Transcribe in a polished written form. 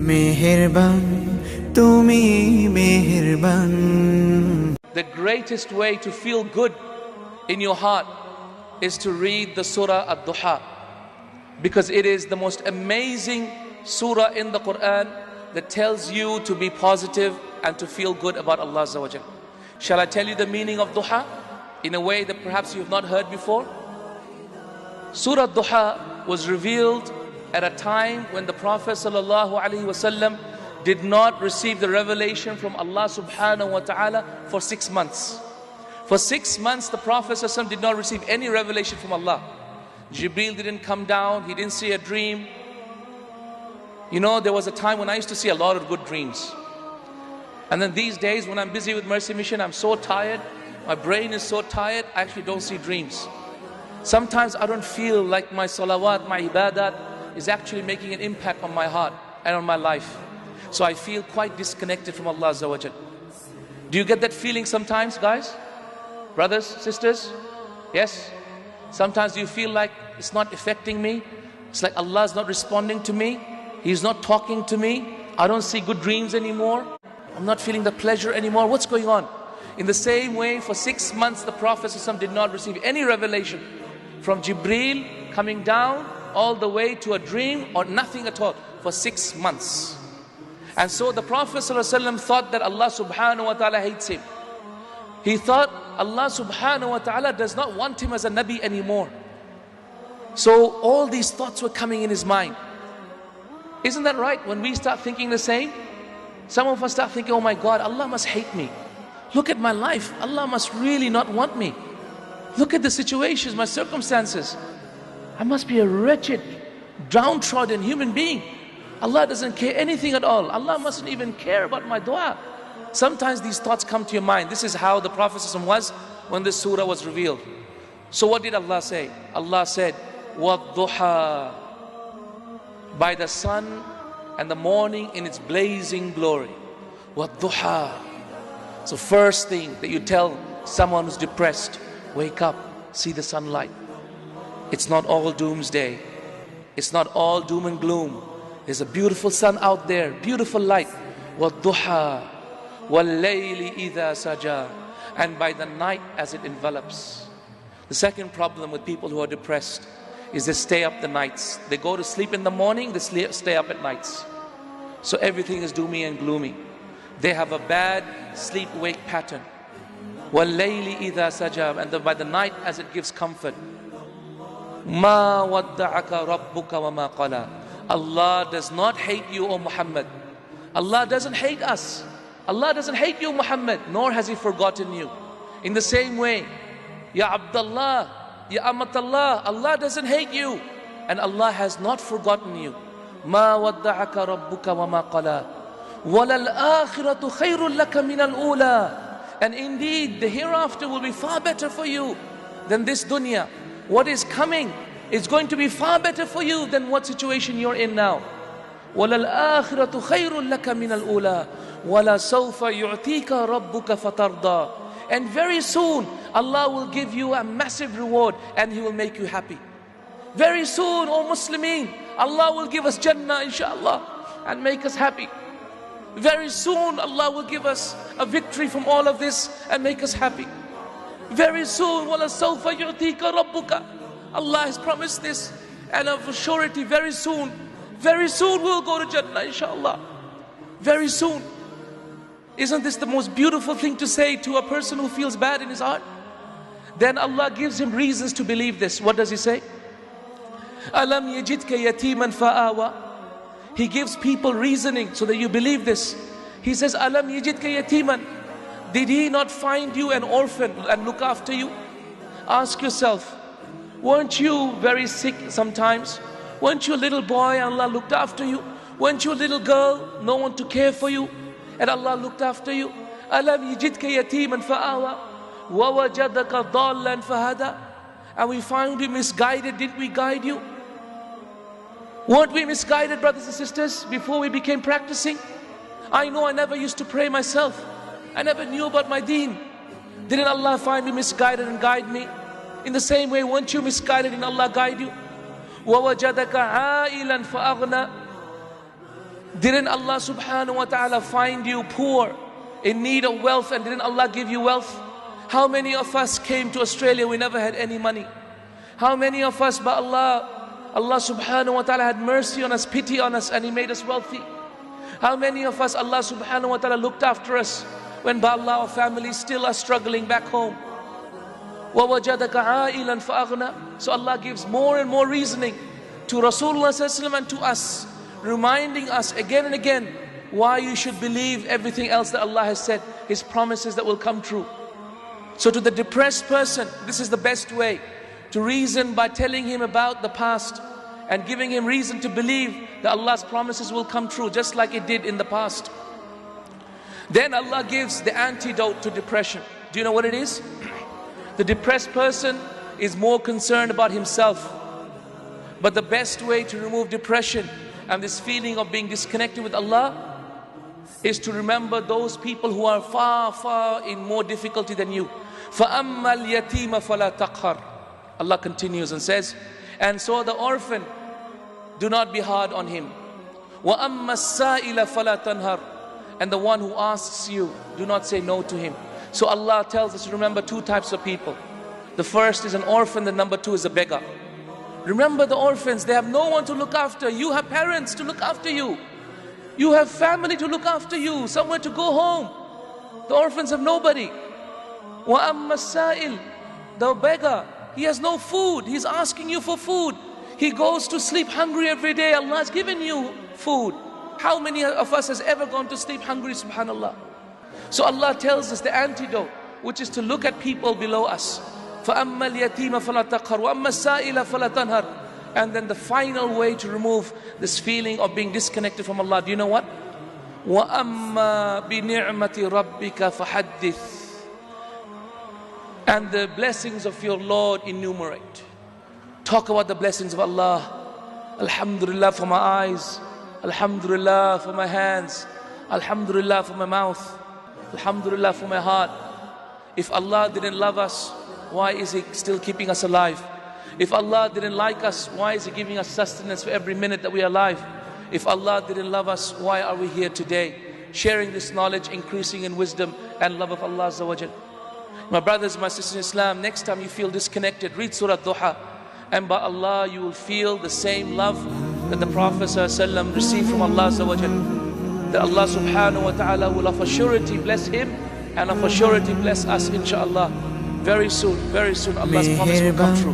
মেহেরবান তুমি মেহেরবান। The greatest way to feel good in your heart is to read the surah Ad-Duha, because it is the most amazing surah in the Quran that tells you to be positive and to feel good about Allah Azza wa Jal. Shall I tell you the meaning of Duha in a way that perhaps you have not heard before? Surah Duha was revealed at a time when the Prophet sallallahu alaihi wasallam did not receive the revelation from Allah subhanahu wa ta'ala for 6 months. For 6 months the Prophet sallallahu alaihi wasallam did not receive any revelation from Allah. Jibreel didn't come down, he didn't see a dream. You know, there was a time when I used to see a lot of good dreams. And then these days when I'm busy with Mercy Mission, I'm so tired, my brain is so tired, I actually don't see dreams. Sometimes I don't feel like my salawat, my ibadat is actually making an impact on my heart and on my life. So I feel quite disconnected from Allah Azza wa Jal. Do you get that feeling sometimes, guys? Brothers, sisters? Yes? Sometimes you feel like it's not affecting me. It's like Allah is not responding to me. He's not talking to me. I don't see good dreams anymore. I'm not feeling the pleasure anymore. What's going on? In the same way, for 6 months, the Prophet ﷺ did not receive any revelation from Jibreel coming down all the way to a dream or nothing at all for 6 months. And so the Prophet ﷺ thought that Allah subhanahu wa ta'ala hates him. He thought Allah subhanahu wa ta'ala does not want him as a Nabi anymore. So all these thoughts were coming in his mind. Isn't that right? When we start thinking the same, some of us start thinking, oh my God, Allah must hate me. Look at my life. Allah must really not want me. Look at the situations, my circumstances. I must be a wretched, downtrodden human being. Allah doesn't care anything at all. Allah mustn't even care about my dua. Sometimes these thoughts come to your mind. This is how the Prophet was when this surah was revealed. So what did Allah say? Allah said, وَالضُّحَى, by the sun and the morning in its blazing glory. وَالضُّحَى. So first thing that you tell someone who's depressed, wake up, see the sunlight. It's not all doomsday. It's not all doom and gloom. There's a beautiful sun out there, beautiful light. وَالضُّحَى وَاللَّيْلِ إِذَا سَجَى, and by the night as it envelops. The second problem with people who are depressed is they stay up the nights. They go to sleep in the morning, they stay up at nights. So everything is doomy and gloomy. They have a bad sleep-wake pattern. وَاللَّيْلِ إِذَا سَجَى, and by the night as it gives comfort. مَا وَدَّعَكَ رَبُّكَ وَمَا قَلَى. Allah does not hate you, O Muhammad. Allah doesn't hate us. Allah doesn't hate you, Muhammad, nor has He forgotten you. In the same way, Ya Abdullah, Ya Amatallah, Allah doesn't hate you, and Allah has not forgotten you. مَا وَدَّعَكَ رَبُّكَ وَمَا قَلَى وَلَلْآخِرَةُ خَيْرٌ لَكَ مِنَ الْأُولَى. And indeed, the hereafter will be far better for you than this dunya. What is coming is going to be far better for you than what situation you're in now. وَلَلْآخِرَةُ خَيْرٌ لَكَ مِنَ الْأُولَى وَلَسَوْفَ يُعْتِيكَ رَبُّكَ فَتَرْضَى. And very soon, Allah will give you a massive reward and He will make you happy. Very soon, O Muslimin, Allah will give us Jannah, inshallah, and make us happy. Very soon, Allah will give us a victory from all of this and make us happy. Very soon, وَلَسَوْفَ يُعْتِيكَ رَبُّكَ. Allah has promised this, and of a surety, very soon we'll go to Jannah, inshallah. Very soon. Isn't this the most beautiful thing to say to a person who feels bad in his heart? Then Allah gives him reasons to believe this. What does He say? أَلَمْ يَجِدْكَ يَتِيمًا فَآوَى. He gives people reasoning so that you believe this. He says, أَلَمْ يَجِدْكَ يَتِيمًا. Did He not find you an orphan and look after you? Ask yourself, weren't you very sick sometimes? Weren't you a little boy and Allah looked after you? Weren't you a little girl, no one to care for you, and Allah looked after you? أَلَمْ يَجِدْكَ يَتِيمًا فَآوَى وَوَجَدَكَ ضَالًّا فَهَدَى. And we found you misguided. Didn't we guide you? Weren't we misguided, brothers and sisters, before we became practicing? I know I never used to pray myself. I never knew about my deen. Didn't Allah find me misguided and guide me? In the same way, weren't you misguided and Allah guide you? وَوَجَدَكَ عَائِلًا فَأَغْنَى. Didn't Allah subhanahu wa ta'ala find you poor, in need of wealth, and didn't Allah give you wealth? How many of us came to Australia, we never had any money? How many of us, but Allah subhanahu wa ta'ala had mercy on us, pity on us, and He made us wealthy? How many of us, Allah subhanahu wa ta'ala looked after us, when by Allah our families still are struggling back home? وَوَجَدَكَ عَائِلًا فَأَغْنَى. So Allah gives more and more reasoning to Rasulullah sallallahu alaihi wasallam and to us, reminding us again and again why you should believe everything else that Allah has said, His promises that will come true. So to the depressed person, this is the best way to reason, by telling him about the past and giving him reason to believe that Allah's promises will come true, just like it did in the past. Then Allah gives the antidote to depression. Do you know what it is? The depressed person is more concerned about himself. But the best way to remove depression and this feeling of being disconnected with Allah is to remember those people who are far, far in more difficulty than you. فَأَمَّا الْيَتِيمَ فَلَا تَقْهَرْ. Allah continues and says, and so the orphan, do not be hard on him. وَأَمَّا السَّائِلَ فَلَا تَنْهَرْ. And the one who asks you, do not say no to him. So Allah tells us to remember two types of people. The first is an orphan, the number two is a beggar. Remember the orphans, they have no one to look after. You have parents to look after you. You have family to look after you, somewhere to go home. The orphans have nobody. وَأَمَّا السَّائِلِ. The beggar, he has no food. He's asking you for food. He goes to sleep hungry every day. Allah has given you food. How many of us has ever gone to sleep hungry, subhanallah? So Allah tells us the antidote, which is to look at people below us. فَأَمَّا الْيَتِيمَ فَلَا تَقْهَرْ وَأَمَّا السَّائِلَ فَلَا تَنْهَرْ. And then the final way to remove this feeling of being disconnected from Allah, do you know what? وَأَمَّا بِنِعْمَةِ رَبِّكَ فَحَدِّثْ. And the blessings of your Lord enumerate. Talk about the blessings of Allah. Alhamdulillah for my eyes. Alhamdulillah for my hands. Alhamdulillah for my mouth. Alhamdulillah for my heart. If Allah didn't love us, why is He still keeping us alive? If Allah didn't like us, why is He giving us sustenance for every minute that we are alive? If Allah didn't love us, why are we here today? Sharing this knowledge, increasing in wisdom and love of Allah Azza wa Jal. My brothers, my sisters in Islam, next time you feel disconnected, read Surah Duha. And by Allah, you will feel the same love that the Prophet ﷺ received from Allah Azza wa Jal. That Allah subhanahu wa ta'ala will of a surety bless him and of a surety bless us, inshaAllah. Very soon Allah's promise will come true.